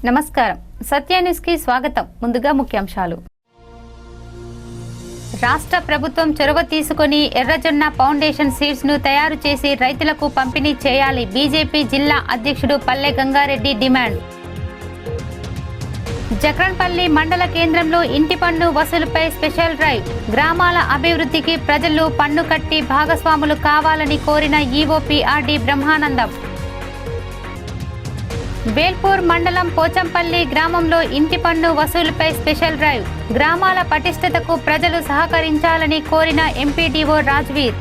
నమస్కారం సత్య న్యూస్ కి స్వాగతం. ముందుగా ముఖ్యాంశాలు. రాష్ట్ర ప్రభుత్వం చొరవ తీసుకొని ఎర్రజొన్న ఫౌండేషన్ సీడ్స్ ను తయారు చేసి రైతులకు పంపిణీ చేయాలి. బీజేపీ జిల్లా అధ్యక్షుడు పల్లె గంగారెడ్డి డిమాండ్. జక్రన్పల్లి మండల కేంద్రంలో ఇంటి పన్ను వసూలుపై స్పెషల్ డ్రైవ్. గ్రామాల అభివృద్ధికి ప్రజలు పన్ను కట్టి భాగస్వాములు కావాలని కోరిన ఈవో పిఆర్డి బ్రహ్మానందం. వేల్పూర్ మండలం పోచంపల్లి గ్రామంలో ఇంటి పన్ను వసూలుపై స్పెషల్ డ్రైవ్. గ్రామాల పటిష్టతకు ప్రజలు సహకరించాలని కోరిన ఎంపీడీఓ రాజ్వీర్.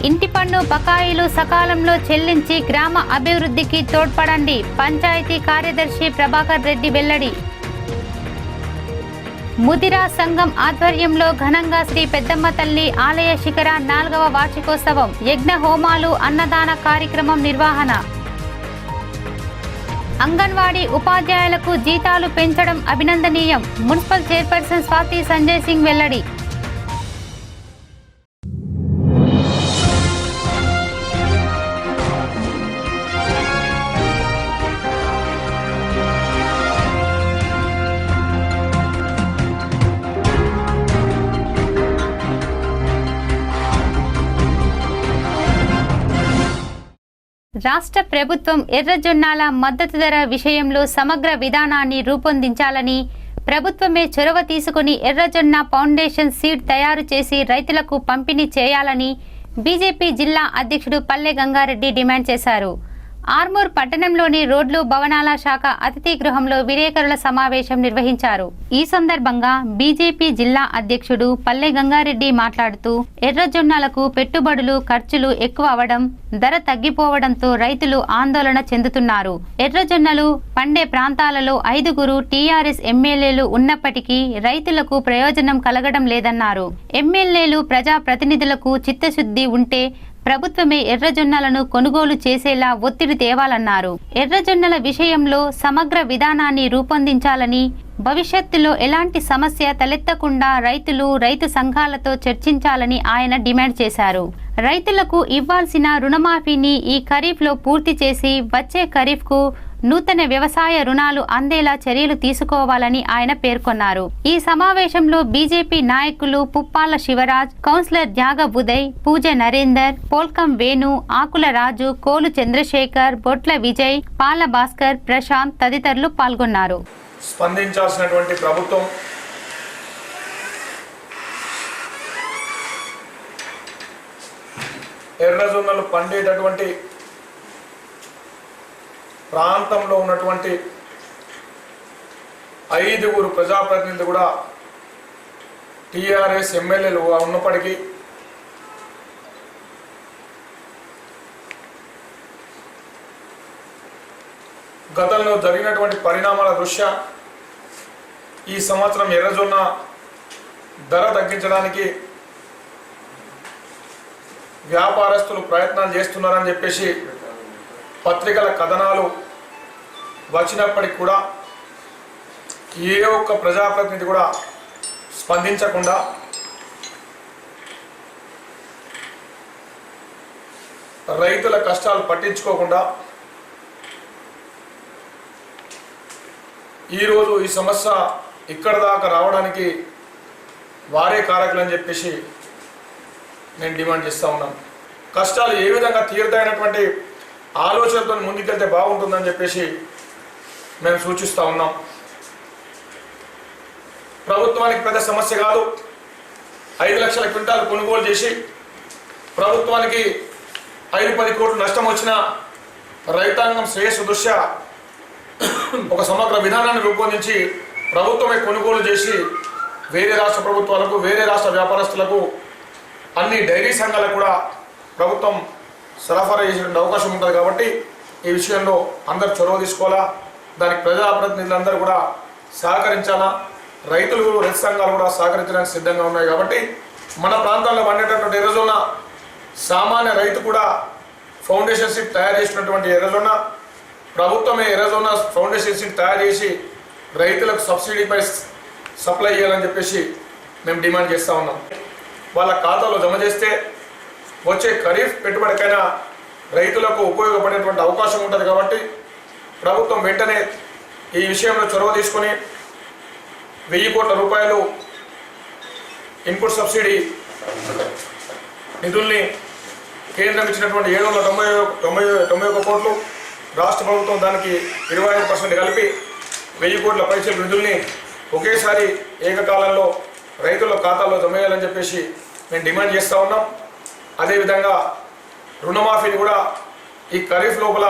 ఇంటి పన్ను బకాయిలు సకాలంలో చెల్లించి గ్రామ అభివృద్ధికి తోడ్పడండి. పంచాయతీ కార్యదర్శి ప్రభాకర్ రెడ్డి వెల్లడి. ముదిరా సంఘం ఆధ్వర్యంలో ఘనంగా శ్రీ పెద్దమ్మ తల్లి ఆలయ శిఖర 4వ వార్షికోత్సవం. యజ్ఞ హోమాలు, అన్నదాన కార్యక్రమం నిర్వహణ. అంగన్వాడీ ఉపాధ్యాయులకు జీతాలు పెంచడం అభినందనీయం. మున్సిపల్ చైర్పర్సన్ స్వాతి సంజయ్ సింగ్ వెల్లడి. రాష్ట్ర ప్రభుత్వం ఎర్రజొన్నల మద్దతు ధర విషయంలో సమగ్ర విధానాన్ని రూపొందించాలని, ప్రభుత్వమే చొరవ తీసుకుని ఎర్రజొన్న ఫౌండేషన్ సీడ్ తయారు చేసి రైతులకు పంపిణీ చేయాలని బీజేపీ జిల్లా అధ్యక్షుడు పల్లె గంగారెడ్డి డిమాండ్ చేశారు. ఆర్మూర్ పట్టణంలోని రోడ్లు భవనాల శాఖ అతిథి గృహంలో విలేకరుల సమావేశం నిర్వహించారు. ఈ సందర్భంగా బీజేపీ జిల్లా అధ్యక్షుడు పల్లె గంగారెడ్డి మాట్లాడుతూ, ఎర్రజొన్నలకు పెట్టుబడులు ఖర్చులు ఎక్కువ అవడం, ధర తగ్గిపోవడంతో రైతులు ఆందోళన చెందుతున్నారు. ఎర్రజొన్నలు పండే ప్రాంతాలలో 5 టీఆర్ఎస్ ఎమ్మెల్యేలు ఉన్నప్పటికీ రైతులకు ప్రయోజనం కలగడం లేదన్నారు. ఎమ్మెల్యేలు ప్రజాప్రతినిధులకు చిత్తశుద్ధి ఉంటే ప్రభుత్వమే ఎర్రజొన్నలను కొనుగోలు చేసేలా ఒత్తిడి తేవాలన్నారు. ఎర్రజొన్నల విషయంలో సమగ్ర విధానాన్ని రూపొందించాలని, భవిష్యత్తులో ఎలాంటి సమస్య తలెత్తకుండా రైతు సంఘాలతో చర్చించాలని ఆయన డిమాండ్ చేశారు. రైతులకు ఇవ్వాల్సిన రుణమాఫీని ఈ ఖరీఫ్లో పూర్తి చేసి వచ్చే ఖరీఫ్కు నూతన వ్యవసాయ రుణాలు అందేలా చర్యలు తీసుకోవాలని ఆయన పేర్కొన్నారు. ఈ సమావేశంలో బీజేపీ నాయకులు పుప్పాల శివరాజ్, కౌన్సిలర్ త్యాగ ఉదయ్, పూజ నరేందర్, పోల్కం వేణు, ఆకుల రాజు, కోలు చంద్రశేఖర్, బొట్ల విజయ్, పాల భాస్కర్, ప్రశాంత్ తదితరులు పాల్గొన్నారు. స్పందించాల్సినటువంటి ప్రభుత్వం ఎర్రజొన్నలు పండేటటువంటి ప్రాంతంలో ఉన్నటువంటి 5 ప్రజాప్రతినిధులు కూడా టీఆర్ఎస్ ఎమ్మెల్యేలు ఉన్నప్పటికీ గతంలో జరిగినటువంటి పరిణామాల దృష్ట్యా ఈ సంవత్సరం ఎర్రజొన్న ధర తగ్గించడానికి వ్యాపారస్తులు ప్రయత్నాలు చేస్తున్నారని చెప్పేసి పత్రికల కథనాలు వచ్చినప్పటికి కూడా ఏ ఒక్క ప్రజాప్రతినిధి కూడా స్పందించకుండా రైతుల కష్టాలు పట్టించుకోకుండా ఈరోజు ఈ సమస్య ఇక్కడ దాకా రావడానికి వారే కారకులని చెప్పేసి నేను డిమాండ్ చేస్తూ ఉన్నాను. కష్టాలు ఏ విధంగా తీరుతాయన్నటువంటి ఆలోచనతో ముందుకెళ్తే బాగుంటుందని చెప్పేసి మేము సూచిస్తూ ఉన్నాం. ప్రభుత్వానికి పెద్ద సమస్య కాదు. 5 లక్షల క్వింటాలు కొనుగోలు చేసి ప్రభుత్వానికి 5-10 కోట్లు నష్టం వచ్చిన రైతాంగం శ్రేయస్సు దృష్ట్యా ఒక సమగ్ర విధానాన్ని రూపొందించి ప్రభుత్వమే కొనుగోలు చేసి వేరే రాష్ట్ర ప్రభుత్వాలకు, వేరే రాష్ట్ర వ్యాపారస్తులకు, అన్ని డైరీ సంఘాలకు కూడా ప్రభుత్వం సరఫరా చేసే అవకాశం ఉంటుంది. కాబట్టి ఈ విషయంలో అందరు చొరవ తీసుకోవాలా. దానికి ప్రజాప్రతినిధులందరూ కూడా సహకరించాలా. రైతు సంఘాలు కూడా సహకరించడానికి సిద్ధంగా ఉన్నాయి. కాబట్టి మన ప్రాంతాల్లో పండేటటువంటి ఎర్రజొన్న సామాన్య రైతు కూడా ఫౌండేషన్ సీడ్ తయారు చేసినటువంటి ఎర్రజొన్న ప్రభుత్వమే ఎర్రజొన్న ఫౌండేషన్ సీడ్ తయారు చేసి రైతులకు సబ్సిడీపై సప్లై చేయాలని చెప్పేసి మేము డిమాండ్ చేస్తూ ఉన్నాం. వాళ్ళ ఖాతాలో జమ చేస్తే వచ్చే ఖరీఫ్ పెట్టుబడికైనా రైతులకు ఉపయోగపడేటువంటి అవకాశం ఉంటుంది. కాబట్టి ప్రభుత్వం వెంటనే ఈ విషయంలో చొరవ తీసుకొని 1000 కోట్ల రూపాయలు ఇన్పుట్ సబ్సిడీ నిధుల్ని కేంద్రం ఇచ్చినటువంటి 791 కోట్లు, రాష్ట్ర ప్రభుత్వం దానికి 25% కలిపి 1000 కోట్ల పైసలు నిధుల్ని ఒకేసారి ఏకకాలంలో రైతుల ఖాతాల్లో జమ చేయాలని చెప్పేసి మేము డిమాండ్ చేస్తూ ఉన్నాం. అదేవిధంగా రుణమాఫీని కూడా ఈ ఖరీఫ్ లోపల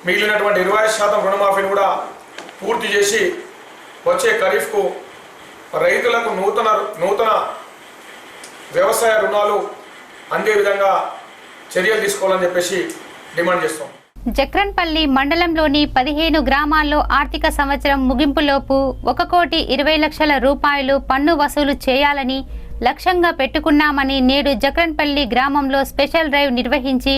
మిగిలినటువంటి 25% రుణమాఫీని కూడా పూర్తి చేసి వచ్చే ఖరీఫ్కు రైతులకు నూతన వ్యవసాయ రుణాలు అందే విధంగా చర్యలు తీసుకోవాలని చెప్పేసి డిమాండ్ చేస్తాం. జక్రన్పల్లి మండలంలోని 15 గ్రామాల్లో ఆర్థిక సంవత్సరం ముగింపులోపు 1,20,00,000 రూపాయలు పన్ను వసూలు చేయాలని లక్ష్యంగా పెట్టుకున్నామని నేడు జక్రన్పల్లి గ్రామంలో స్పెషల్ డ్రైవ్ నిర్వహించి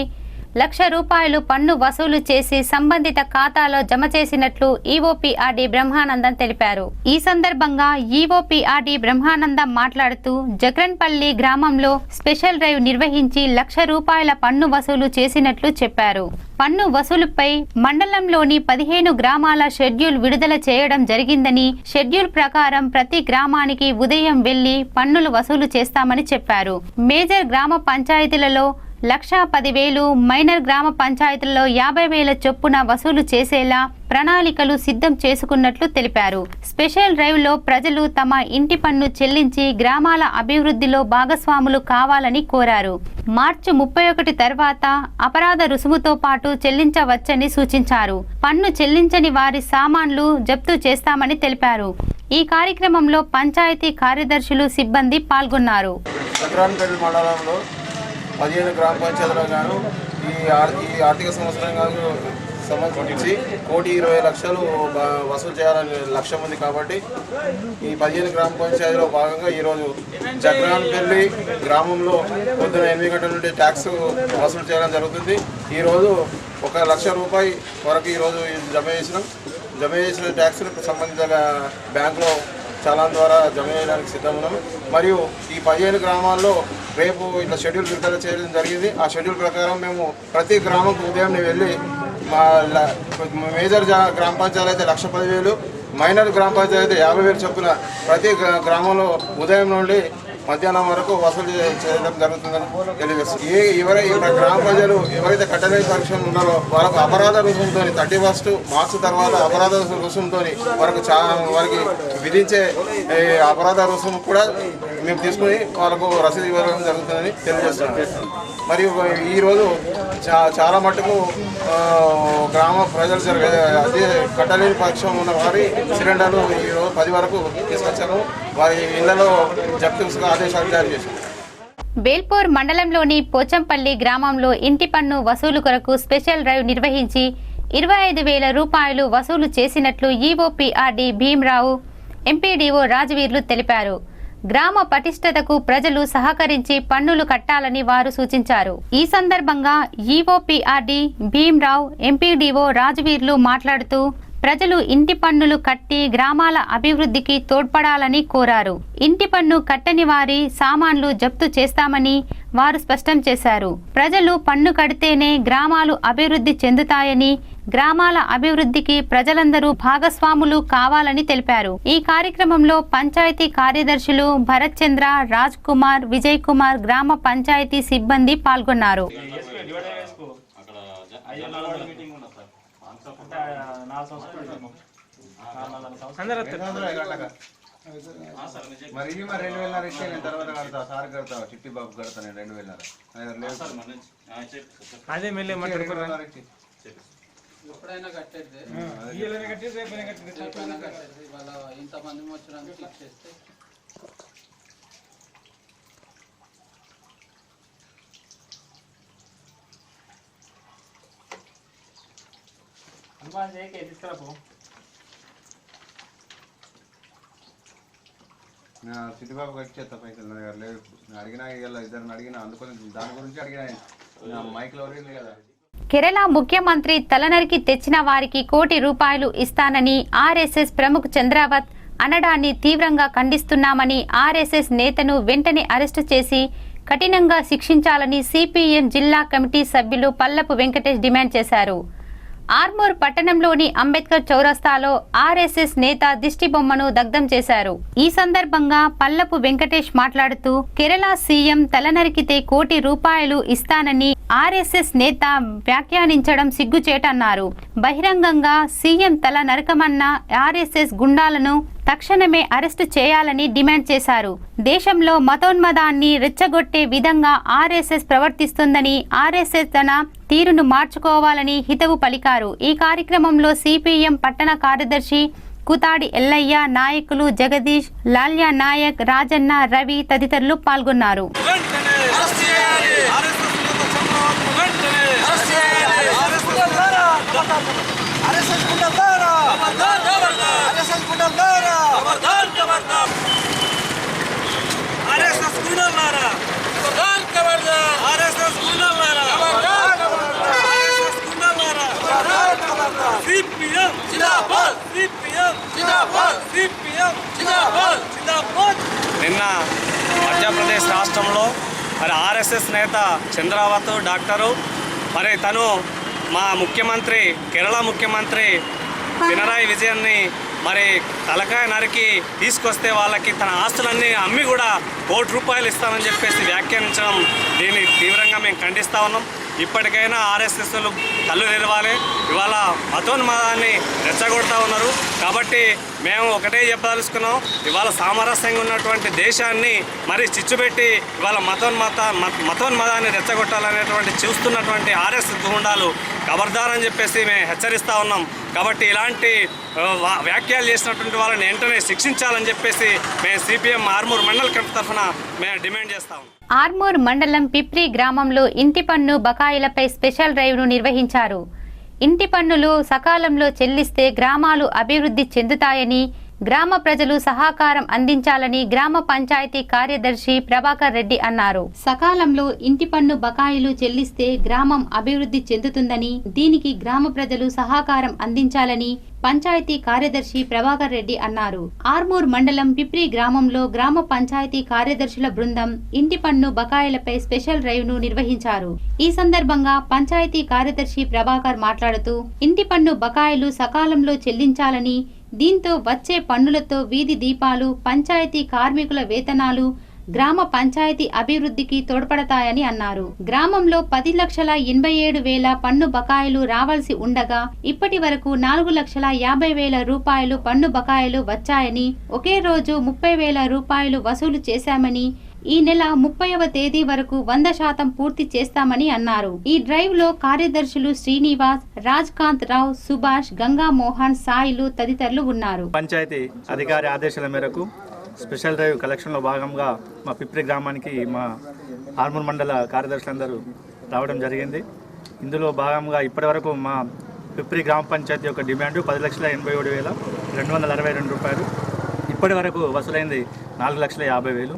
1,00,000 రూపాయలు పన్ను వసూలు చేసి సంబంధిత ఖాతాలో జమ చేసినట్లు ఈఓపీఆర్డీ బ్రహ్మానందం తెలిపారు. ఈ సందర్భంగా ఈఓపీఆర్డీ బ్రహ్మానందం మాట్లాడుతూ జక్రన్పల్లి గ్రామంలో స్పెషల్ డ్రైవ్ నిర్వహించి 1,00,000 రూపాయల పన్ను వసూలు చేసినట్లు చెప్పారు. పన్ను వసూలుపై మండలంలోని 15 గ్రామాల షెడ్యూల్ విడుదల చేయడం జరిగిందని, షెడ్యూల్ ప్రకారం ప్రతి గ్రామానికి ఉదయం వెళ్లి పన్నులు వసూలు చేస్తామని చెప్పారు. మేజర్ గ్రామ పంచాయతీలలో 1,10,000, మైనర్ గ్రామ పంచాయతీల్లో 50,000 చొప్పున వసూలు చేసేలా ప్రణాళికలు సిద్ధం చేసుకున్నట్లు తెలిపారు. స్పెషల్ డ్రైవ్లో ప్రజలు తమ ఇంటి పన్ను చెల్లించి గ్రామాల అభివృద్ధిలో భాగస్వాములు కావాలని కోరారు. మార్చి 31 తర్వాత అపరాధ రుసుముతో పాటు చెల్లించవచ్చని సూచించారు. పన్ను చెల్లించని వారి సామాన్లు జప్తు చేస్తామని తెలిపారు. ఈ కార్యక్రమంలో పంచాయతీ కార్యదర్శులు, సిబ్బంది పాల్గొన్నారు. 15 గ్రామ పంచాయతీలో గాను ఈ ఆర్థిక సంవత్సరం సంబంధించి 1,20,00,000 వసూలు చేయాలని లక్ష్యం ఉంది. కాబట్టి ఈ 15 గ్రామ పంచాయతీలో భాగంగా ఈరోజు జక్రాన్పల్లి గ్రామంలో పొద్దున 8 గంటల నుండి ట్యాక్స్ వసూలు చేయడం జరుగుతుంది. ఈరోజు 1,00,000 రూపాయలు వరకు ఈరోజు జమ చేసిన ట్యాక్స్ను సంబంధిత బ్యాంకులో చలాన్ ద్వారా జమ చేయడానికి సిద్ధం ఉన్నాము. మరియు ఈ 15 గ్రామాల్లో రేపు ఇట్లా షెడ్యూల్ విడుదల చేయడం జరిగింది. ఆ షెడ్యూల్ ప్రకారం మేము ప్రతి గ్రామంకు ఉదయం వెళ్ళి మా మేజర్ గ్రామ పంచాయతీ అయితే 1,10,000, మైనర్ గ్రామ పంచాయతీ 50,000 చొప్పున ప్రతి గ్రామంలో ఉదయం నుండి మధ్యాహ్నం వరకు వసూలు చేయడం జరుగుతుందని తెలియజేస్తుంది. గ్రామ ప్రజలు ఎవరైతే కట్టలేని పరీక్షలు ఉన్నారో వాళ్ళకు అపరాధ రుసుముతో 31 మార్చి తర్వాత అపరాధ రుసుముతో వారికి విధించే అపరాధ రుసుము కూడా మేము తీసుకుని వాళ్ళకు రసీదు ఇవ్వడం జరుగుతుందని తెలియజేస్తున్నాం. మరియు ఈరోజు చాలా మటుకు గ్రామ ప్రజలు అదే కట్టలేని పక్షం ఉన్న వారి సిలిండర్లు ఈరోజు 10 వరకు తీసుకొచ్చాము. వారి ఇళ్లలో జప్తుగా ఆదేశాలు జారీ చేశారు. బేల్పూర్ మండలంలోని పోచంపల్లి గ్రామంలో ఇంటి పన్ను వసూలు కొరకు స్పెషల్ డ్రైవ్ నిర్వహించి 25,000 రూపాయలు వసూలు చేసినట్లు ఈఓపీఆర్డీ భీమరావు, ఎంపీడీఓ రాజవీర్లు తెలిపారు. గ్రామ పటిష్టతకు ప్రజలు సహకరించి పన్నులు కట్టాలని వారు సూచించారు. ఈ సందర్భంగా ఈఓపీఆర్డీ భీమరావు, ఎంపీడీఓ రాజవీర్లు మాట్లాడుతూ ప్రజలు ఇంటి పన్నులు కట్టి గ్రామాల అభివృద్ధికి తోడ్పడాలని కోరారు. ఇంటి పన్ను కట్టని వారి సామాన్లు జప్తు చేస్తామని వారు స్పష్టం చేశారు. ప్రజలు పన్ను కడితేనే గ్రామాలు అభివృద్ధి చెందుతాయని, గ్రామాల అభివృద్ధికి ప్రజలందరూ భాగస్వాములు కావాలని తెలిపారు. ఈ కార్యక్రమంలో పంచాయతీ కార్యదర్శులు భరత్ చంద్ర, రాజ్ కుమార్, విజయ్ కుమార్, గ్రామ పంచాయతీ సిబ్బంది పాల్గొన్నారు. మరి 2,000 ఇస్తే నేను తర్వాత కడతా, సార్ కడతా, చిట్టి బాబు కడతా, నేను 2,000 అదే మెల్లే ఎప్పుడైనా కట్టేది వాళ్ళ ఇంతమంది వచ్చడానికి ఇచ్చేస్తే తీసుకురాపో. చిట్టిబాబు కట్టేస్తా పైసలు నా దగ్గర లేదు. అడిగినా ఇద్దరిని అడిగినా, అందుకని దాని గురించి అడిగినా మైక్లో అడిగింది కదా. కేరళ ముఖ్యమంత్రి తలనరికి తెచ్చిన వారికి 1 కోటి రూపాయలు ఇస్తానని ఆర్ఎస్ఎస్ ప్రముఖ చంద్రావత్ అనడాన్ని తీవ్రంగా ఖండిస్తున్నామని, ఆర్ఎస్ఎస్ నేతను వెంటనే అరెస్టు చేసి కఠినంగా శిక్షించాలని సిపిఎం జిల్లా కమిటీ సభ్యులు పల్లపు వెంకటేష్ డిమాండ్ చేశారు. ఆర్మూర్ పట్టణంలోని అంబేద్కర్ చౌరస్తాలో ఆర్ఎస్ఎస్ నేత దిష్టి బొమ్మను దగ్ధం చేశారు. ఈ సందర్భంగా పల్లపు వెంకటేష్ మాట్లాడుతూ కేరళ సీఎం తలనరికితే ₹1,00,00,000 ఇస్తానని ఆర్ఎస్ఎస్ నేత వ్యాఖ్యానించడం సిగ్గుచేటన్నారు. బహిరంగంగా సీఎం తల నరకమన్న ఆర్ఎస్ఎస్ గుండాలను తక్షణమే అరెస్టు చేయాలని డిమాండ్ చేశారు. దేశంలో మతోన్మదాన్ని రెచ్చగొట్టే విధంగా ఆర్ఎస్ఎస్ ప్రవర్తిస్తుందని, ఆర్ఎస్ఎస్ తన తీరును మార్చుకోవాలని హితవు పలికారు. ఈ కార్యక్రమంలో సిపిఎం పట్టణ కార్యదర్శి కుతాడి ఎల్లయ్య, నాయకులు జగదీష్, లాల్యా నాయక్, రాజన్న, రవి తదితరులు పాల్గొన్నారు. నిన్న మధ్యప్రదేశ్ రాష్ట్రంలో మరి ఆర్ఎస్ఎస్ నేత చంద్రావత్ డాక్టరు మరి తను మా ముఖ్యమంత్రి కేరళ ముఖ్యమంత్రి పినరాయి విజయన్ని మరి తలకాయ నరికి తీసుకొస్తే వాళ్ళకి తన ఆస్తులన్నీ అమ్మి కూడా ₹1,00,00,000 ఇస్తామని చెప్పేసి వ్యాఖ్యానించడం, దీన్ని తీవ్రంగా మేము ఖండిస్తూ ఉన్నాం. ఇప్పటికైనా ఆర్ఎస్ఎస్లు కళ్ళు తెరవాలి. ఇవాళ మతోన్మాదాన్ని రెచ్చగొడతా ఉన్నారు. కాబట్టి మేము ఒకటే చెప్పదలుచుకున్నాం, ఇవాళ సామరస్యంగా ఉన్నటువంటి దేశాన్ని మరి చిచ్చుపెట్టి ఇవాళ మతోన్మాదాన్ని రెచ్చగొట్టాలనేటువంటి చూస్తున్నటువంటి ఆర్ఎస్ఎస్ గుండాలు ఖబర్దారని చెప్పేసి మేము హెచ్చరిస్తూ ఉన్నాం. కాబట్టి ఇలాంటి వ్యాఖ్యలు చేసినటువంటి వాళ్ళని వెంటనే శిక్షించాలని చెప్పేసి మేము సిపిఎం ఆర్మూర్ మండల కమిటీ తరఫున మేము డిమాండ్ చేస్తాం. ఆర్మూర్ మండలం పిప్రి గ్రామంలో ఇంటి పన్ను బకాయిలపై స్పెషల్ డ్రైవ్ను నిర్వహించారు. ఇంటి పన్నులు సకాలంలో చెల్లిస్తే గ్రామాలు అభివృద్ధి చెందుతాయని, గ్రామ ప్రజలు సహకారం అందించాలని గ్రామ పంచాయతీ కార్యదర్శి ప్రభాకర్ రెడ్డి అన్నారు. సకాలంలో ఇంటి పన్ను బకాయిలు చెల్లిస్తే గ్రామం అభివృద్ధి చెందుతుందని, దీనికి గ్రామ ప్రజలు సహకారం అందించాలని పంచాయతీ కార్యదర్శి ప్రభాకర్ రెడ్డి అన్నారు. ఆర్మూర్ మండలం పిప్రి గ్రామంలో గ్రామ పంచాయతీ కార్యదర్శుల బృందం ఇంటి పన్ను బకాయిలపై స్పెషల్ డ్రైవ్ను నిర్వహించారు. ఈ సందర్భంగా పంచాయతీ కార్యదర్శి ప్రభాకర్ మాట్లాడుతూ ఇంటి పన్ను బకాయిలు సకాలంలో చెల్లించాలని, దీంతో వచ్చే పన్నులతో వీధి దీపాలు, పంచాయతీ కార్మికుల వేతనాలు, గ్రామ పంచాయతీ అభివృద్ధికి తోడ్పడతాయని అన్నారు. గ్రామంలో 10,87,000 పన్ను బకాయిలు రావాల్సి ఉండగా ఇప్పటి వరకు 4,50,000 రూపాయలు పన్ను బకాయిలు వచ్చాయని, ఒకే రోజు 30,000 రూపాయలు వసూలు చేశామని, ఈ నెల 30వ తేదీ వరకు 100% పూర్తి చేస్తామని అన్నారు. ఈ డ్రైవ్ లో కార్యదర్శులు శ్రీనివాస్, రాజ్కాంత్ రావు, సుభాష్, గంగా మోహన్, సాయిలు తదితరులు ఉన్నారు. పంచాయతీ అధికారి ఆదేశాల మేరకు స్పెషల్ డ్రైవ్ కలెక్షన్లో భాగంగా మా పిప్రి గ్రామానికి మా ఆర్మూర్ మండల కార్యదర్శులందరూ రావడం జరిగింది. ఇందులో భాగంగా ఇప్పటివరకు మా పిప్రి గ్రామ పంచాయతీ యొక్క డిమాండ్ 10,87,262 రూపాయలు. ఇప్పటి వరకు వసూలైంది 4,50,000.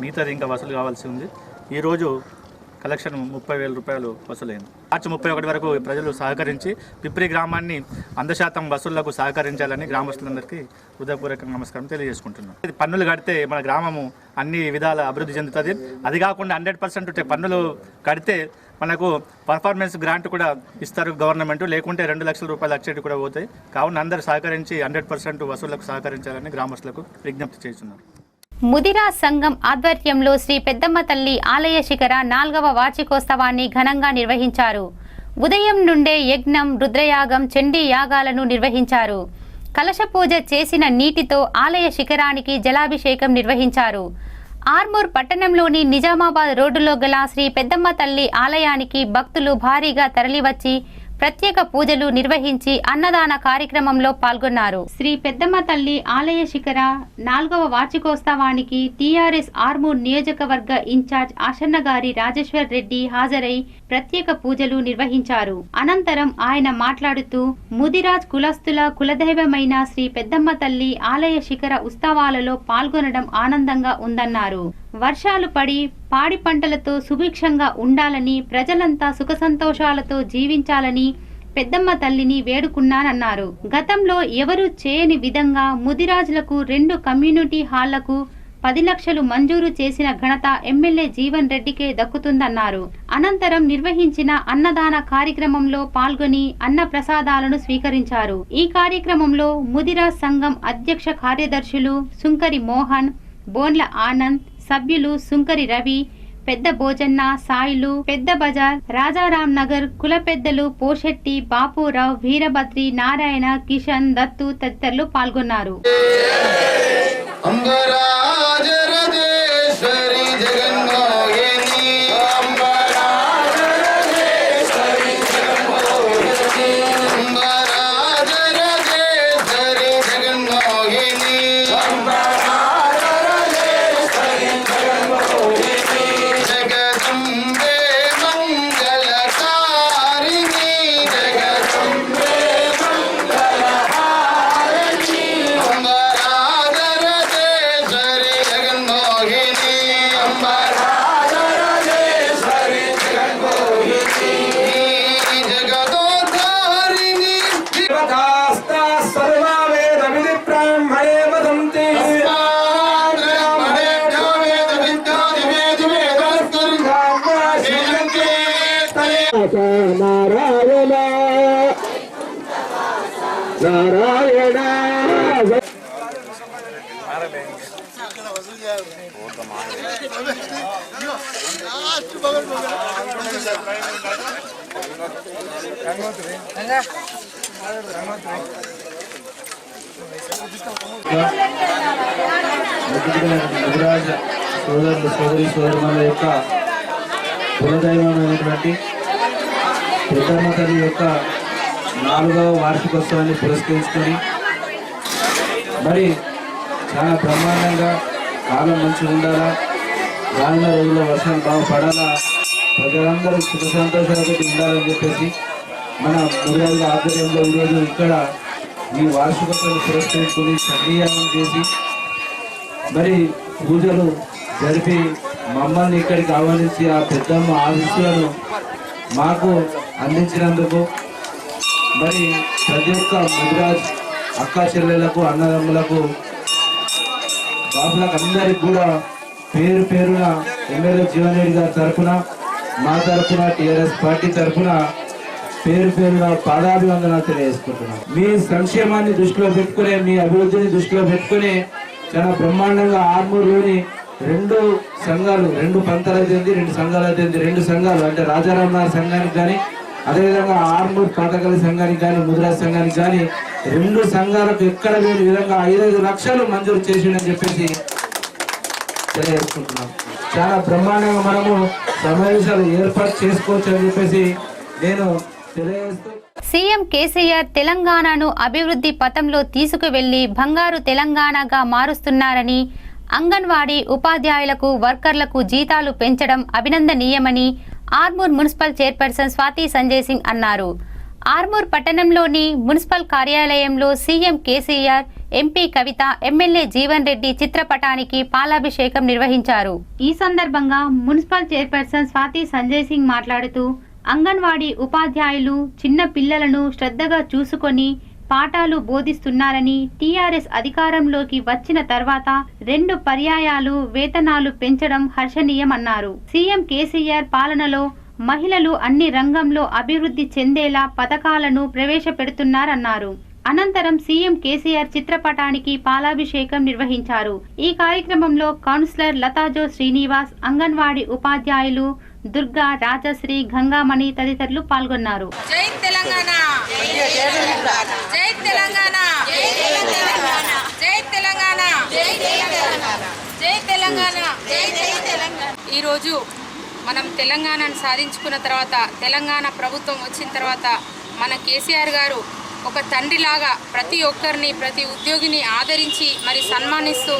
మిగతాది ఇంకా వసూలు కావాల్సి ఉంది. ఈరోజు కలెక్షన్ 30,000 రూపాయలు వసూలైంది. మార్చి 31 వరకు ప్రజలు సహకరించి పిప్రి గ్రామాన్ని 100% వసూళ్లకు సహకరించాలని గ్రామస్తులందరికీ హృదయపూర్వక నమస్కారం తెలియజేసుకుంటున్నాం. పన్నులు కడితే మన గ్రామము అన్ని విధాల అభివృద్ధి చెందుతుంది. అది కాకుండా 100% పన్నులు కడితే మనకు పర్ఫార్మెన్స్ గ్రాంట్ కూడా ఇస్తారు గవర్నమెంట్, లేకుంటే 2,00,000 రూపాయలు వచ్చేటి కూడా పోతాయి. కావున అందరూ సహకరించి 100% వసూళ్లకు సహకరించాలని గ్రామస్తులకు విజ్ఞప్తి చేస్తున్నారు. ముదిరా సంఘం ఆధ్వర్యంలో శ్రీ పెద్దమ్మ తల్లి ఆలయ శిఖర 4వ వార్షికోత్సవాన్ని ఘనంగా నిర్వహించారు. ఉదయం నుండే యజ్ఞం, రుద్రయాగం, చండీ యాగాలను నిర్వహించారు. కలశ పూజ చేసిన నీటితో ఆలయ శిఖరానికి జలాభిషేకం నిర్వహించారు. ఆర్మూర్ పట్టణంలోని నిజామాబాద్ రోడ్డులో గల శ్రీ పెద్దమ్మ తల్లి ఆలయానికి భక్తులు భారీగా తరలివచ్చి ప్రత్యేక పూజలు నిర్వహించి అన్నదాన కార్యక్రమంలో పాల్గొన్నారు. శ్రీ పెద్దమ్మ తల్లి ఆలయ శిఖర 4వ వార్షికోత్సవానికి టీఆర్ఎస్ ఆర్మూర్ నియోజకవర్గ ఇన్ఛార్జ్ ఆశన్నగారి రాజేశ్వర్ రెడ్డి హాజరై ప్రత్యేక పూజలు నిర్వహించారు. అనంతరం ఆయన మాట్లాడుతూ ముదిరాజ్ కులస్తుల కులదైవమైన శ్రీ పెద్దమ్మ తల్లి ఆలయ శిఖర ఉత్సవాలలో పాల్గొనడం ఆనందంగా ఉందన్నారు. వర్షాలు పడి పాడి పంటలతో సుభిక్షంగా ఉండాలని, ప్రజలంతా సుఖ సంతోషాలతో జీవించాలని పెద్దమ్మ తల్లిని వేడుకున్నానన్నారు. గతంలో ఎవరు చేయని విధంగా ముదిరాజులకు 2 కమ్యూనిటీ హాళ్లకు 10 లక్షలు మంజూరు చేసిన ఘనత ఎమ్మెల్యే జీవన్ రెడ్డికే దక్కుతుందన్నారు. అనంతరం నిర్వహించిన అన్నదాన కార్యక్రమంలో పాల్గొని అన్న ప్రసాదాలను స్వీకరించారు. ఈ కార్యక్రమంలో ముదిరా సంఘం అధ్యక్ష కార్యదర్శులు సుంకరి మోహన్, బోన్ల ఆనంద్, సభ్యులు సుంకరి రవి, పెద్ద భోజన్న, సాయిలు, పెద్ద బజార్, రాజారాం నగర్ కుల పెద్దలు పోషెట్టి, బాపురావు, వీరభద్రి, నారాయణ, కిషన్, దత్తు తదితరులు పాల్గొన్నారు. నారాయణ ముదిరాజ్ సోదరులు సోదరిమణుల యొక్క కులదైవమైనటువంటి పెద్దమ్మ తల్లి యొక్క 4వ వార్షికోత్సవాన్ని పురస్కరించుకొని మరి చాలా బ్రహ్మాండంగా కాలం మంచిగా ఉండాలా, రానున్న రోజుల్లో వర్షాలు బాగా పడాలా, ప్రజలందరూ సుఖ సంతోషాలతో ఉండాలని చెప్పేసి మన ముదిరాజుల ఆధ్వర్యంలో ఈరోజు ఇక్కడ ఈ వార్షికోత్సవాన్ని పురస్కరించుకొని సక్రియాలను చేసి మరి పూజలు జరిపి మమ్మల్ని ఇక్కడికి ఆహ్వానించి ఆ పెద్దమ్మ ఆశీస్సులను మాకు అందించినందుకు మరి ప్రతి ఒక్క ముదిరాజ్ అక్క చెల్లెలకు, అన్నదమ్ములకు, బాబులకు అందరికి కూడా పేరు పేరున ఎమ్మెల్యే జీవన్ రెడ్డి గారి తరఫున, మా తరఫున, టీఆర్ఎస్ పార్టీ తరఫున పేరు పేరున పాదాభివందనాలు తెలియజేసుకుంటున్నాం. మీ సంక్షేమాన్ని దృష్టిలో పెట్టుకుని, మీ అభివృద్ధిని దృష్టిలో పెట్టుకుని చాలా బ్రహ్మాండంగా ఆర్మూర్లోని 2 సంఘాలు, 2 పంతాలు అయితే 2 సంఘాలు అయితే 2 సంఘాలు అంటే రాజారామనాథ్ సంఘానికి కానీ, అదేవిధంగా ఆర్మూర్ పాతకల్లి సంఘానికి కానీ, ముదిరాజ్ సంఘానికి కానీ 2 సంఘాలకు ఎక్కడ లేని విధంగా 5 లక్షలు మంజూరు చేసిండని చెప్పేసి తెలియజేసుకుంటున్నాం. చాలా బ్రహ్మాండంగా మనము సమావేశాలు ఏర్పాటు చేసుకోవచ్చు అని చెప్పేసి నేను తెలియజేస్తూ, సీఎం కేసీఆర్ తెలంగాణను అభివృద్ధి పథంలో తీసుకువెళ్లి బంగారు తెలంగాణగా మారుస్తున్నారని, అంగన్వాడీ ఉపాధ్యాయులకు, వర్కర్లకు జీతాలు పెంచడం అభినందనీయమని ఆర్మూర్ మున్సిపల్ చైర్పర్సన్ స్వాతి సంజయ్ సింగ్ అన్నారు. ఆర్మూర్ పట్టణంలోని మున్సిపల్ కార్యాలయంలో సీఎం కేసీఆర్, ఎంపీ కవిత, ఎమ్మెల్యే జీవన్ రెడ్డి చిత్రపటానికి పాలాభిషేకం నిర్వహించారు. ఈ సందర్భంగా మున్సిపల్ చైర్పర్సన్ స్వాతి సంజయ్ సింగ్ మాట్లాడుతూ, అంగన్వాడీ ఉపాధ్యాయులు చిన్న పిల్లలను శ్రద్ధగా చూసుకొని పాఠాలు బోధిస్తున్నారని, టీఆర్ఎస్ అధికారంలోకి వచ్చిన తర్వాత 2 పర్యాయాలు వేతనాలు పెంచడం హర్షణీయమన్నారు. సీఎం కేసీఆర్ పాలనలో మహిళలు అన్ని రంగంలో అభివృద్ధి చెందేలా పథకాలను ప్రవేశపెడుతున్నారన్నారు. అనంతరం సీఎం కేసీఆర్ చిత్రపటానికి పాలాభిషేకం నిర్వహించారు. ఈ కార్యక్రమంలో కౌన్సిలర్ లతాజో శ్రీనివాస్, అంగన్వాడీ ఉపాధ్యాయులు దుర్గా, రాజశ్రీ, గంగామణి తదితరులు పాల్గొన్నారు. జై తెలంగాణ, జై తెలంగాణ, జై తెలంగాణ, జై తెలంగాణ. ఈరోజు మనం తెలంగాణను సాధించుకున్న తర్వాత, తెలంగాణ ప్రభుత్వం వచ్చిన తర్వాత మన కేసీఆర్ గారు ఒక తండ్రిలాగా ప్రతి ఒక్కరిని, ప్రతి ఉద్యోగిని ఆదరించి మరి సన్మానిస్తూ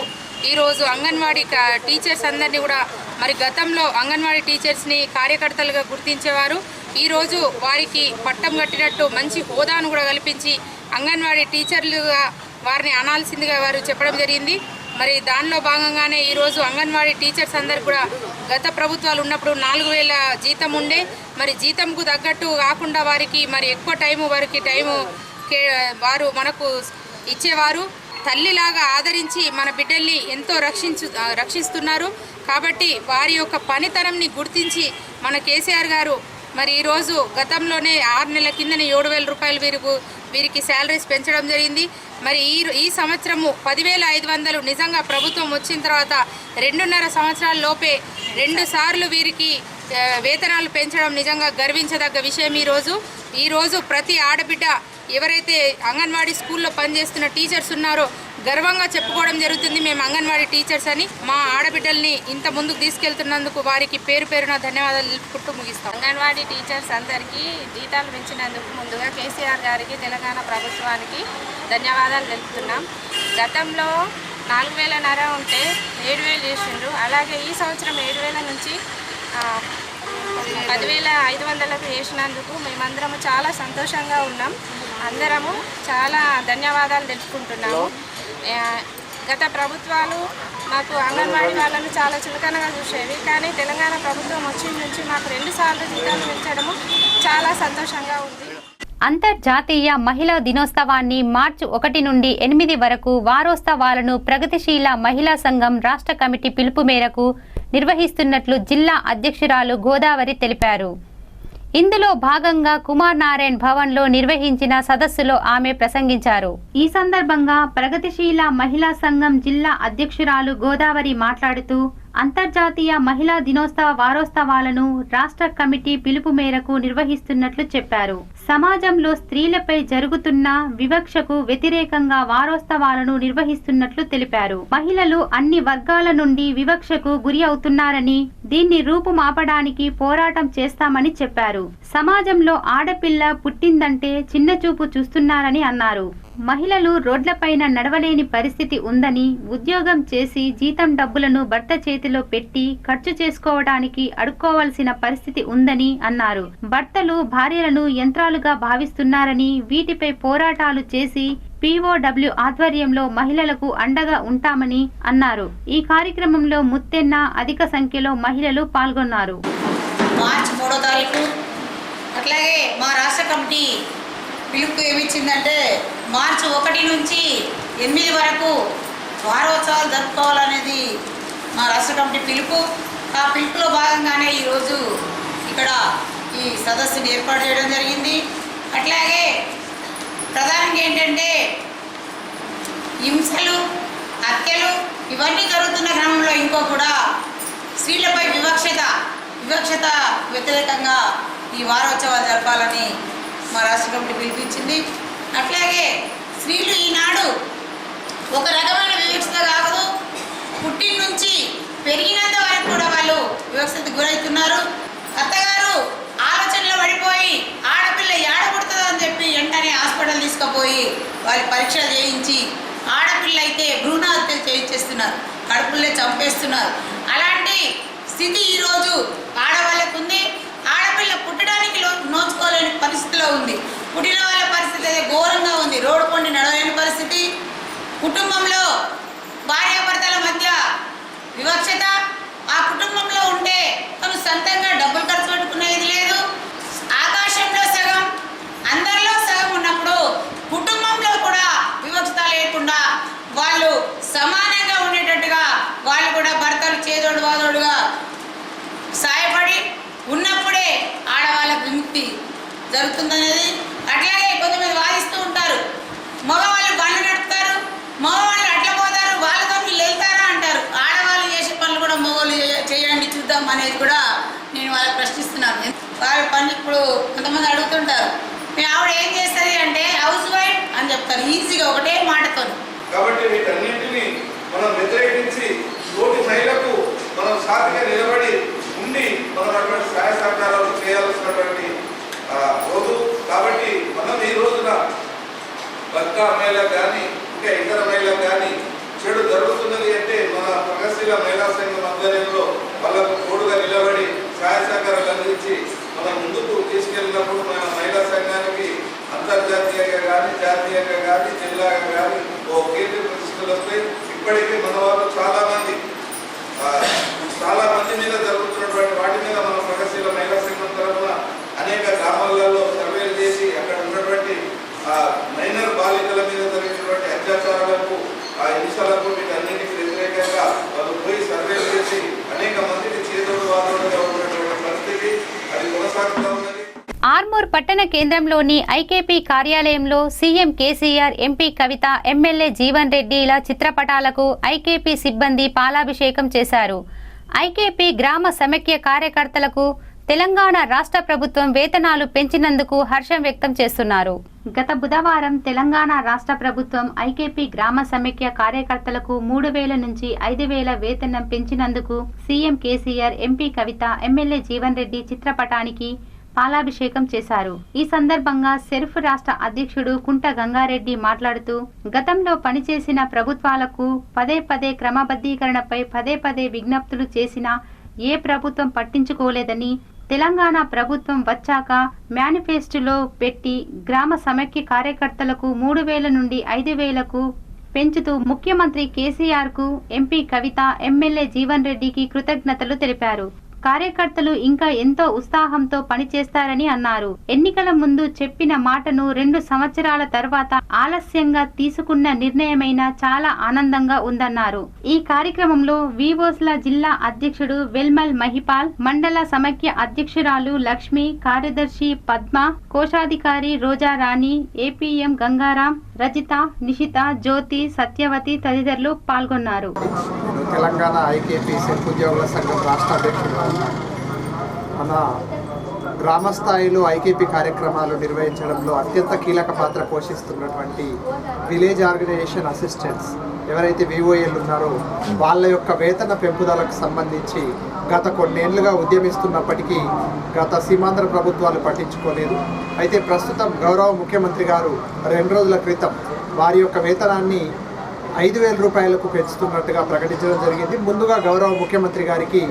ఈరోజు అంగన్వాడీ టీచర్స్ అందరినీ కూడా మరి గతంలో అంగన్వాడీ టీచర్స్ని కార్యకర్తలుగా గుర్తించేవారు. ఈరోజు వారికి పట్టం కట్టినట్టు మంచి హోదాను కూడా కల్పించి అంగన్వాడీ టీచర్లుగా వారిని అనాల్సిందిగా వారు చెప్పడం జరిగింది. మరి దానిలో భాగంగానే ఈరోజు అంగన్వాడీ టీచర్స్ అందరు కూడా గత ప్రభుత్వాలు ఉన్నప్పుడు 4000 జీతం ఉండే, మరి జీతంకు తగ్గట్టు కాకుండా వారికి మరి ఎక్కువ వారికి టైము వారు మనకు ఇచ్చేవారు. తల్లిలాగా ఆదరించి మన బిడ్డల్ని ఎంతో రక్షిస్తున్నారు. కాబట్టి వారి యొక్క పనితనంని గుర్తించి మన కేసీఆర్ గారు మరి ఈరోజు గతంలోనే 6 నెలల కిందనే 7,000 రూపాయలు వీరికి శాలరీస్ పెంచడం జరిగింది. మరి ఈ సంవత్సరము 10,500 నిజంగా ప్రభుత్వం వచ్చిన తర్వాత 2.5 సంవత్సరాల లోపే 2 సార్లు వీరికి వేతనాలు పెంచడం నిజంగా గర్వించదగ్గ విషయం. ఈరోజు ప్రతి ఆడబిడ్డ ఎవరైతే అంగన్వాడీ స్కూల్లో పనిచేస్తున్న టీచర్స్ ఉన్నారో గర్వంగా చెప్పుకోవడం జరుగుతుంది, మేము అంగన్వాడీ టీచర్స్ అని. మా ఆడబిడ్డల్ని ఇంత ముందుకు తీసుకెళ్తున్నందుకు వారికి పేరున ధన్యవాదాలు తెలుపుకుంటూ ముగిస్తాం. అంగన్వాడీ టీచర్స్ అందరికీ జీతాలు పెంచినందుకు ముందుగా కేసీఆర్ గారికి, తెలంగాణ ప్రభుత్వానికి ధన్యవాదాలు తెలుపుతున్నాం. గతంలో 4,500 ఉంటే 7,000 చేసిండ్రు. అలాగే ఈ సంవత్సరం 7,000 నుంచి 10,500కు చేసినందుకు మేమందరము చాలా సంతోషంగా ఉన్నాం. అందరము చాలా ధన్యవాదాలు తెలుపుకుంటున్నాము. గత ప్రభుత్వాలు మాకు అంగన్వాడీ వాళ్ళను చాలా చులకనగా చూసేవి, కానీ తెలంగాణ ప్రభుత్వం వచ్చిన నుంచి మాకు 2 సార్లు జీతాలు పెంచడము చాలా సంతోషంగా ఉంది. అంతర్జాతీయ మహిళా దినోత్సవాన్ని మార్చి 1 నుండి 8 వరకు వారోత్సవాలను ప్రగతిశీల మహిళా సంఘం రాష్ట్ర కమిటీ పిలుపు మేరకు నిర్వహిస్తున్నట్లు జిల్లా అధ్యక్షురాలు గోదావరి తెలిపారు. ఇందులో భాగంగా కుమార్ నారాయణ్ భవన్లో నిర్వహించిన సదస్సులో ఆమె ప్రసంగించారు. ఈ సందర్భంగా ప్రగతిశీల మహిళా సంఘం జిల్లా అధ్యక్షురాలు గోదావరి మాట్లాడుతూ అంతర్జాతీయ మహిళా దినోత్సవ వారోత్సవాలను రాష్ట్ర కమిటీ పిలుపు మేరకు నిర్వహిస్తున్నట్లు చెప్పారు. సమాజంలో స్త్రీలపై జరుగుతున్న వివక్షకు వ్యతిరేకంగా వారోత్సవాలను నిర్వహిస్తున్నట్లు తెలిపారు. మహిళలు అన్ని వర్గాల నుండి వివక్షకు గురి అవుతున్నారని, దీన్ని రూపుమాపడానికి పోరాటం చేస్తామని చెప్పారు. సమాజంలో ఆడపిల్ల పుట్టిందంటే చిన్నచూపు చూస్తున్నారని అన్నారు. మహిళలు రోడ్లపైన నడవలేని పరిస్థితి ఉందని, ఉద్యోగం చేసి జీతం డబ్బులను భర్త చేతిలో పెట్టి ఖర్చు చేసుకోవడానికి అడుక్కోవాల్సిన పరిస్థితి ఉందని అన్నారు. భర్తలు భార్యలను యంత్రాలుగా భావిస్తున్నారని, వీటిపై పోరాటాలు చేసి POW ఆధ్వర్యంలో మహిళలకు అండగా ఉంటామని అన్నారు. ఈ కార్యక్రమంలో ముత్తెన్న అధిక సంఖ్యలో మహిళలు పాల్గొన్నారు. మార్చి 3వ తారీఖు అట్లాగే మా రాష్ట్ర కమిటీ పిలుపు ఏమిచ్చిందంటే మార్చి 1 నుంచి 8 వరకు వారోత్సవాలు జరుపుకోవాలనేది మా రాష్ట్ర కమిటీ పిలుపు. ఆ పిలుపులో భాగంగానే ఈరోజు ఇక్కడ ఈ సదస్సుని ఏర్పాటు చేయడం జరిగింది. అట్లాగే ప్రధానంగా ఏంటంటే హింసలు, హత్యలు ఇవన్నీ జరుగుతున్న క్రమంలో ఇంకో కూడా స్త్రీలపై వివక్షత వ్యతిరేకంగా ఈ వారోత్సవాలు జరపాలని మా రాష్ట్ర కమిటీ పిలిపించింది. అట్లాగే స్త్రీలు ఈనాడు ఒక రకమైన వివక్షత కాదు, పుట్టిన నుంచి పెరిగినంత వరకు కూడా వాళ్ళు వివక్షతకు గురవుతున్నారు. అత్తగారు ఆలోచనలో పడిపోయి ఆడపిల్ల ఏడబడుతుందో అని చెప్పి వెంటనే హాస్పిటల్ తీసుకుపోయి వాళ్ళ పరీక్షలు చేయించి ఆడపిల్ల అయితే భ్రూణహత్య చేయించేస్తున్నారు, కడుపుల్లే చంపేస్తున్నారు. అలాంటి స్థితి ఈరోజు ఆడవాళ్ళకు ఉంది. ఆడపిల్ల పుట్టడానికి నోచుకోలేని పరిస్థితిలో ఉంది. పుట్టిన వాళ్ళ పరిస్థితి అయితే ఘోరంగా ఉంది. రోడ్డు పొండి నడవలేని పరిస్థితి. కుటుంబంలో భార్యాభర్తల మధ్య వివక్షత. ఆ కుటుంబంలో ఉంటే తను సొంతంగా డబ్బులు ఖర్చు పెట్టుకునేది లేదు. ఆకాశంలో సగం అందరిలో సగం ఉన్నప్పుడు కుటుంబంలో కూడా వివక్షత లేకుండా వాళ్ళు సమానంగా ఉండేటట్టుగా వాళ్ళు కూడా భర్తలు చేదోడు వాదోడుగా సాయపడి ఉన్నప్పుడే ఆడవాళ్ళకు విముక్తి జరుగుతుందనేది. అట్లాగే కొంతమంది వాదిస్తూ ఉంటారు, మగవాళ్ళు బండ్లు నడుపుతారు, మగవాళ్ళు అట్లా పోతారు, వాళ్ళతో వీళ్ళు వెళ్తారా అంటారు. ఆడవాళ్ళు చేసే పనులు కూడా మగవాళ్ళు చేయండి చూద్దాం అనేది కూడా నేను వాళ్ళకి ప్రశ్నిస్తున్నాను. వాళ్ళ పని ఇప్పుడు కొంతమంది అడుగుతుంటారు, మీ ఆవిడ ఏం చేస్తుంది అంటే హౌస్ వైఫ్ అని చెప్తారు ఈజీగా ఒకటే మాటతో. కాబట్టి వీటన్నింటినీ మనం వ్యతిరేకించి తోటి మహిళకు మనం సాధిగా నిలబడి ఉండి మనం అటువంటి సహాయ సహకారాలు చేయాల్సినటువంటి రోజు. కాబట్టి మనం ఈ రోజున భర్త మహిళలకు కానీ ఇంకా ఇతర మహిళలకు కానీ చెడు జరుగుతున్నది అంటే మన ప్రగతిశీల మహిళా సంఘం ఆధ్వర్యంలో వాళ్ళకు తోడుగా నిలబడి సహాయ సహకారాలు అందించి మనం ముందుకు తీసుకెళ్ళినప్పుడు మన మహిళా సంఘానికి అంతర్జాతీయంగా కానీ జాతీయంగా కానీ జిల్లాగా కానీ ఓ కీర్తి ప్రతిష్టలు వస్తాయి. ఇప్పటికీ మన వాళ్ళు చాలా మంది మీద జరుగుతున్నటువంటి వాటి మీద మన ప్రగతిశీల మహిళా సంఘం తరఫున అనేక గ్రామాలలో సర్వేలు చేసి అక్కడ ఉన్నటువంటి మైనర్ బాలికల మీద జరిగినటువంటి అత్యాచారాలకు ఆర్మూర్ పట్టణ కేంద్రంలోని ఐకేపీ కార్యాలయంలో సీఎం కేసీఆర్, ఎంపీ కవిత, ఎమ్మెల్యే జీవన్ రెడ్డిల చిత్రపటాలకు ఐకేపీ సిబ్బంది పాలాభిషేకం చేశారు. ఐకేపీ గ్రామ సమైక్య కార్యకర్తలకు తెలంగాణ రాష్ట్ర ప్రభుత్వం వేతనాలు పెంచినందుకు హర్షం వ్యక్తం చేస్తున్నారు. గత బుధవారం తెలంగాణ రాష్ట్ర ప్రభుత్వం ఐకేపీ గ్రామ సమైక్య కార్యకర్తలకు 3,000 నుంచి 5,000 వేతనం పెంచినందుకు సీఎం కేసీఆర్, ఎంపీ కవిత, ఎమ్మెల్యే జీవన్ రెడ్డి చిత్రపటానికి పాలాభిషేకం చేశారు. ఈ సందర్భంగా సెర్ఫ్ రాష్ట్ర అధ్యక్షుడు కుంట గంగారెడ్డి మాట్లాడుతూ, గతంలో పనిచేసిన ప్రభుత్వాలకు పదే క్రమబద్ధీకరణపై పదే విజ్ఞప్తులు చేసినా ఏ ప్రభుత్వం పట్టించుకోలేదని, తెలంగాణ ప్రభుత్వం వచ్చాక మేనిఫెస్టోలో పెట్టి గ్రామ సమైక్య కార్యకర్తలకు 3,000 నుండి 5,000కు పెంచుతూ ముఖ్యమంత్రి కేసీఆర్ కు, ఎంపీ కవిత, ఎమ్మెల్యే జీవన్ రెడ్డికి కృతజ్ఞతలు తెలిపారు. కార్యకర్తలు ఇంకా ఎంతో ఉత్సాహంతో పనిచేస్తారని అన్నారు. ఎన్నికల ముందు చెప్పిన మాటను 2 సంవత్సరాల తర్వాత ఆలస్యంగా తీసుకున్న నిర్ణయమైన చాలా ఆనందంగా ఉందన్నారు. ఈ కార్యక్రమంలో వివోస్ల జిల్లా అధ్యక్షుడు వెల్మల్ మహిపాల్, మండల సమైక్య అధ్యక్షురాలు లక్ష్మి, కార్యదర్శి పద్మ, కోశాధికారి రోజారాణి, ఏపీఎం గంగారాం, రజిత, నిషిత, జ్యోతి, సత్యవతి తదితరులు పాల్గొన్నారు. తెలంగాణ ఐకేపీ సెర్ఫ్ ఉద్యోగుల సంఘం రాష్ట్ర అధ్యక్షుడు. మన గ్రామ స్థాయిలో ఐకేపీ కార్యక్రమాలు నిర్వహించడంలో అత్యంత కీలక పాత్ర పోషిస్తున్నటువంటి విలేజ్ ఆర్గనైజేషన్ అసిస్టెంట్స్ ఎవరైతే విఓఏలు ఉన్నారో వాళ్ళ యొక్క వేతన పెంపుదలకు సంబంధించి గత కొన్నేళ్లుగా ఉద్యమిస్తున్నప్పటికీ గత సీమాంధ్ర ప్రభుత్వాలు పట్టించుకోలేదు. అయితే ప్రస్తుతం గౌరవ ముఖ్యమంత్రి గారు 2 రోజుల క్రితం వారి యొక్క వేతనాన్ని 5,000 రూపాయలకు పెంచుతున్నట్టుగా ప్రకటించడం జరిగింది. ముందుగా గౌరవ ముఖ్యమంత్రి గారికి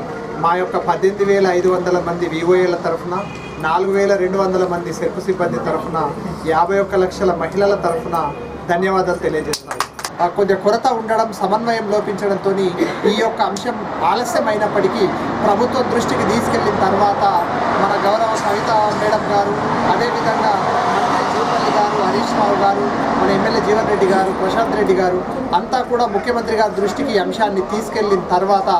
మా యొక్క 18,500 మంది విఓఏల తరఫున, 4,200 మంది సెర్ఫ్ సిబ్బంది తరఫున, 51 లక్షల మహిళల తరఫున ధన్యవాదాలు తెలియజేస్తున్నాను. కొద్దిగా కొరత ఉండడం, సమన్వయం లోపించడంతో ఈ యొక్క అంశం ఆలస్యమైనప్పటికీ ప్రభుత్వం దృష్టికి తీసుకెళ్లిన తర్వాత మన గౌరవ కవిత మేడం గారు, అదేవిధంగా మంత్రి జూపల్లి గారు, హరీష్ రావు గారు, మన ఎమ్మెల్యే జీవన్ రెడ్డి గారు, ప్రశాంత్ రెడ్డి గారు అంతా కూడా ముఖ్యమంత్రి గారి దృష్టికి ఈ అంశాన్ని తీసుకెళ్లిన తర్వాత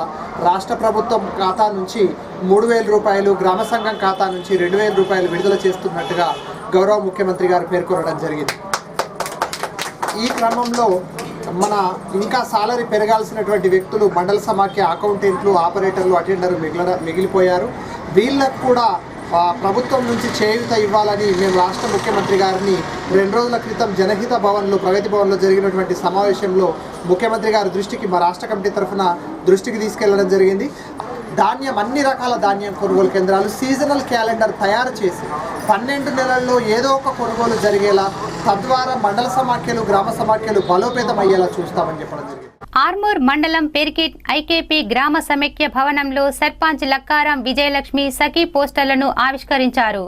రాష్ట్ర ప్రభుత్వం ఖాతా నుంచి 3,000 రూపాయలు, గ్రామ సంఘం ఖాతా నుంచి 2,000 రూపాయలు విడుదల చేస్తున్నట్టుగా గౌరవ ముఖ్యమంత్రి గారు పేర్కొనడం జరిగింది. ఈ క్రమంలో మన ఇంకా సాలరీ పెరగాల్సినటువంటి వ్యక్తులు మండల సమాఖ్య అకౌంటెంట్లు, ఆపరేటర్లు, అటెండర్లు మిగిలిపోయారు. వీళ్ళకు కూడా ప్రభుత్వం నుంచి చేయూత ఇవ్వాలని మేము రాష్ట్ర ముఖ్యమంత్రి గారిని 2 రోజుల క్రితం జనహిత భవన్లో, ప్రగతి భవన్లో జరిగినటువంటి సమావేశంలో ముఖ్యమంత్రి గారి దృష్టికి మా రాష్ట్ర కమిటీ తరఫున దృష్టికి తీసుకెళ్లడం జరిగింది. ధాన్యం, అన్ని రకాల ధాన్యం కొనుగోలు కేంద్రాలు సీజనల్ క్యాలెండర్ తయారు చేసి 12 నెలల్లో ఏదో ఒక కొనుగోలు జరిగేలా, తద్వారా మండల సమాఖ్యలు, గ్రామ సమాఖ్యలు బలోపేతం అయ్యేలా చూస్తామని చెప్పడం జరిగింది. ఆర్మూర్ మండలం పెరికిట్ ఐకేపీ గ్రామ సమైక్య భవనంలో సర్పంచ్ లక్కారం విజయలక్ష్మి సఖీ పోస్టర్లను ఆవిష్కరించారు.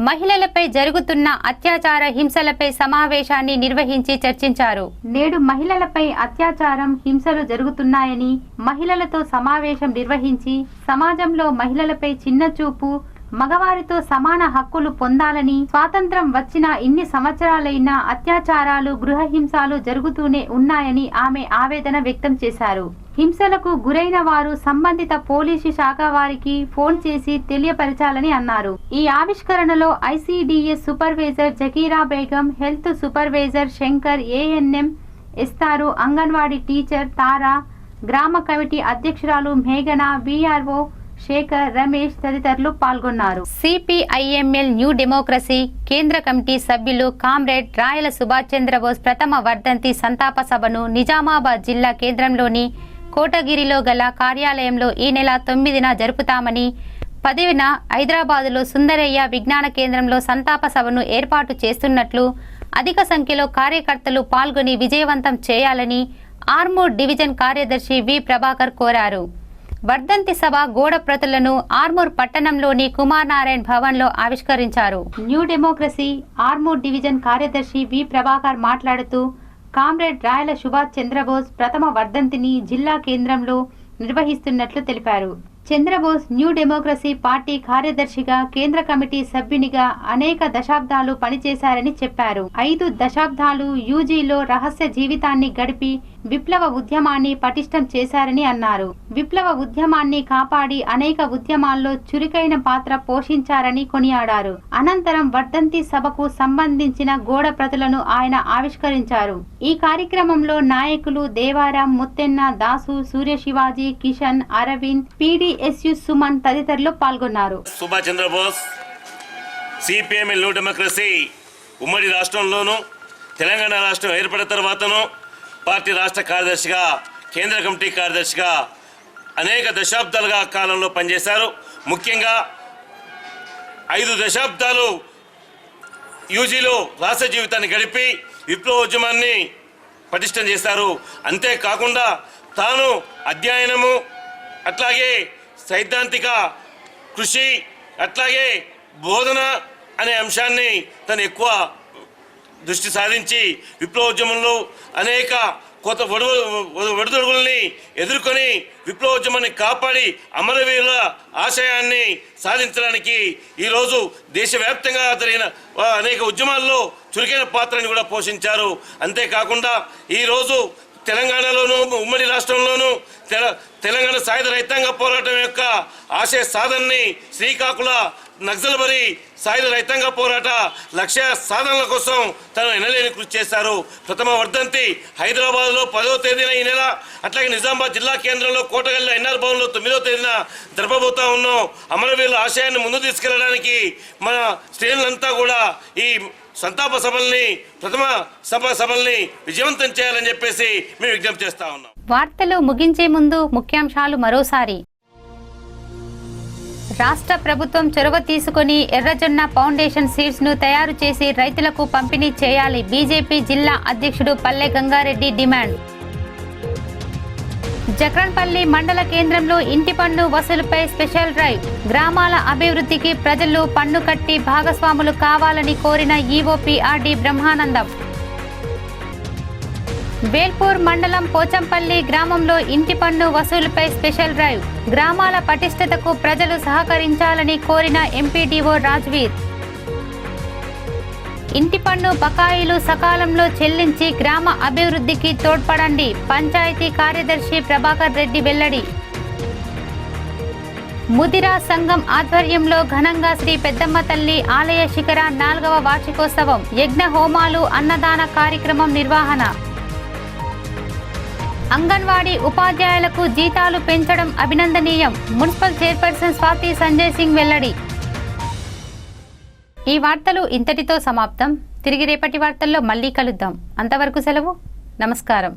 మహిళలపై జరుగుతున్న అత్యాచార, హింసలపై సమావేశాన్ని నిర్వహించి చర్చించారు. నేడు మహిళలపై అత్యాచారం, హింసలు జరుగుతున్నాయని మహిళలతో సమావేశం నిర్వహించి సమాజంలో మహిళలపై చిన్న చూపు, మగవారితో సమాన హక్కులు పొందాలని, స్వాతంత్రం వచ్చిన ఇన్ని సంవత్సరాలైనా అత్యాచారాలు, గృహహింసలు జరుగుతూనే ఉన్నాయని ఆమె ఆవేదన వ్యక్తం చేశారు. హింసలకు గురైన వారు సంబంధిత పోలీసు శాఖ వారికి ఫోన్ చేసి తెలియపరచాలని అన్నారు. ఈ ఆవిష్కరణలో ICDS supervisor Zakira Begum, health supervisor Shankar, ANM Esther, anganwadi teacher తారా, గ్రామ కమిటీ అధ్యక్షురాలు మేఘన, వీఆర్ఓ శేఖర్, రమేష్ తదితరులు పాల్గొన్నారు. సిపిఐఎంఎల్ న్యూ డెమోక్రసీ కేంద్ర కమిటీ సభ్యులు కామ్రేడ్ రాయల సుభాష్ చంద్రబోస్ ప్రథమ వర్ధంతి సంతాప సభను నిజామాబాద్ జిల్లా కేంద్రంలోని కోటగిరిలో గల కార్యాలయంలో ఈ నెల 9న జరుపుతామని, 10న హైదరాబాదులో సుందరయ్య విజ్ఞాన కేంద్రంలో సంతాప సభను ఏర్పాటు చేస్తున్నట్లు, అధిక సంఖ్యలో కార్యకర్తలు పాల్గొని విజయవంతం చేయాలని ఆర్మూర్ డివిజన్ కార్యదర్శి వి ప్రభాకర్ కోరారు. వర్ధంతి సభ గోడ ప్రతులను ఆర్మూర్ పట్టణంలోని కుమార్ నారాయణ్ భవన్లో ఆవిష్కరించారు. న్యూ డెమోక్రసీ ఆర్మూర్ డివిజన్ కార్యదర్శి వి ప్రభాకర్ మాట్లాడుతూ, కామ్రేడ్ రాయల సుభాష్ చంద్రబోస్ ప్రథమ వర్ధంతిని జిల్లా కేంద్రంలో నిర్వహిస్తున్నట్లు తెలిపారు. చంద్రబోస్ న్యూ డెమోక్రసీ పార్టీ కార్యదర్శిగా, కేంద్ర కమిటీ సభ్యునిగా అనేక దశాబ్దాలు పనిచేశారని చెప్పారు. 5 దశాబ్దాలు యూజీలో రహస్య జీవితాన్ని గడిపి విప్లవ ఉద్యమాన్ని పటిష్టం చేశారని అన్నారు. విప్లవ ఉద్యమాన్ని కాపాడి అనేక ఉద్యమాల్లో చురుకైన పాత్ర పోషించారని కొనియాడారు. అనంతరం వర్ధంతి సభకు సంబంధించిన గోడ ప్రతులను ఆయన ఆవిష్కరించారు. ఈ కార్యక్రమంలో నాయకులు దేవారాం, ముత్తెన్న, దాసు, సూర్య శివాజీ, కిషన్, అరవింద్, PDSU సుమన్ తదితరులు పాల్గొన్నారు. Subhash Chandrabose CPM new democracy ఉమ్మడి రాష్ట్రంలోనూ తెలంగాణ రాష్ట్రం ఏర్పడిన తర్వాతను పార్టీ రాష్ట్ర కార్యదర్శిగా, కేంద్ర కమిటీ కార్యదర్శిగా అనేక దశాబ్దాలుగా కాలంలో పనిచేశారు. ముఖ్యంగా 5 దశాబ్దాలు యూజీలో రాష్ట్ర జీవితాన్ని గడిపి విప్లవోద్యమాన్ని పటిష్టం చేశారు. అంతేకాకుండా తాను అధ్యయనము, అట్లాగే సైద్ధాంతిక కృషి, అట్లాగే బోధన అనే అంశాన్ని తను ఎక్కువ దృష్టి సారించి విప్లవోద్యమంలో అనేక కొత్త ఒడిదుడుకుల్ని ఎదుర్కొని విప్లవోద్యమాన్ని కాపాడి అమరవీరుల ఆశయాన్ని సాధించడానికి ఈరోజు దేశవ్యాప్తంగా జరిగిన అనేక ఉద్యమాల్లో చురుకైన పాత్రని కూడా పోషించారు. అంతేకాకుండా ఈరోజు తెలంగాణలోను ఉమ్మడి రాష్ట్రంలోనూ తెలంగాణ సాయుధ రైతాంగ పోరాటం యొక్క ఆశయ సాధనని శ్రీకాకుళ నక్సల్బరీ సాయుధ రైతాంగ పోరాట లక్ష్య సాధనల కోసం తను ఎనలేని కృషి చేశారు. ప్రథమ వర్ధంతి హైదరాబాద్లో 10వ తేదీన ఈ నెల, అట్లాగే నిజామాబాద్ జిల్లా కేంద్రంలో కోటగల్ల ఎన్ఆర్ భవన్లో 9వ తేదీన జరపబోతా ఉన్నాం. అమరవీరుల ఆశయాన్ని ముందు తీసుకెళ్లడానికి మన శ్రేణులంతా కూడా ఈ సంతాప సభల్ని, ప్రథమ సభల్ని విజయవంతం చేయాలని చెప్పేసి మేము విజ్ఞప్తి చేస్తా ఉన్నాం. వార్తలు ముగించే ముందు ముఖ్యాంశాలు మరోసారి. రాష్ట్ర ప్రభుత్వం చొరవ తీసుకుని ఎర్రజొన్న ఫౌండేషన్ సీడ్స్ ను తయారు చేసి రైతులకు పంపిణీ చేయాలి. బీజేపీ జిల్లా అధ్యక్షుడు పల్లె గంగారెడ్డి డిమాండ్. జక్రన్పల్లి మండల కేంద్రంలో ఇంటి పన్ను వసూలుపై స్పెషల్ డ్రైవ్. గ్రామాల అభివృద్ధికి ప్రజలు పన్ను కట్టి భాగస్వాములు కావాలని కోరిన ఈవో PRD బ్రహ్మానందం. వేల్పూర్ మండలం పోచంపల్లి గ్రామంలో ఇంటి పన్ను వసూలుపై స్పెషల్ డ్రైవ్. గ్రామాల పటిష్టతకు ప్రజలు సహకరించాలని కోరిన ఎంపీడీఓ రాజ్వీర్. ఇంటి పన్ను బకాయిలు సకాలంలో చెల్లించి గ్రామ అభివృద్ధికి తోడ్పడండి. పంచాయతీ కార్యదర్శి ప్రభాకర్ రెడ్డి వెల్లడి. ముదిరా సంఘం ఆధ్వర్యంలో ఘనంగా శ్రీ పెద్దమ్మ తల్లి ఆలయ శిఖర 4వ వార్షికోత్సవం. యజ్ఞ హోమాలు, అన్నదాన కార్యక్రమం నిర్వహణ. అంగన్వాడీ ఉపాధ్యాయులకు జీతాలు పెంచడం అభినందనీయం. మున్సిపల్ చైర్పర్సన్ స్వాతి సంజయ్ సింగ్ వెల్లడి. ఈ వార్తలు ఇంతటితో సమాప్తం. తిరిగి రేపటి వార్తల్లో మళ్ళీ కలుద్దాం. అంతవరకు సెలవు. నమస్కారం.